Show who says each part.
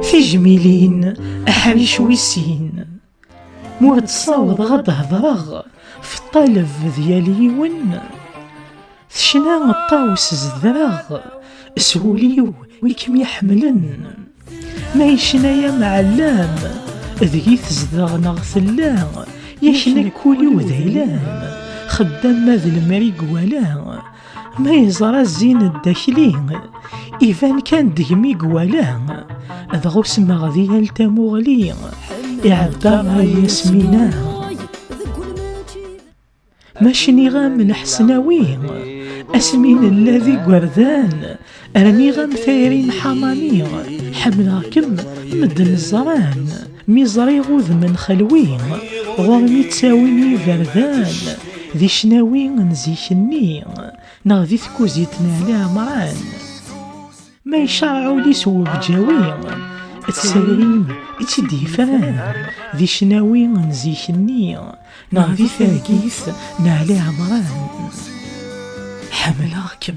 Speaker 1: في جميلين أحريش ويسين مور تصاوض غد هضرغ في الطلب ديال يون ثشنا الطاوس زدراغ سهوليو ويكم يحملن ما يشنايا معلام ذي تزدغنا غثلان يشنا كولي وذيلان خدام ماذ المريق ولا ما يزرى الزين الداخلين إذا كان دهمي قوالان ذغوس مغذية التمغلي إعدام يسمينا ماشني غام نحسناوي أسمين الذي قردان أرني غام ثيرين حماني حملاكم مدن الزران ميزري غوذ من خلوين غرمي تساويني بردان ذي شناوي نزيشني نغذي ثكوزيتنا على عمران ما يشرعوا لي سوى بجاوي التساليم اتديفان ذي شناوي نزيشني نغذي ثاقيث نعلي عمران حملاكم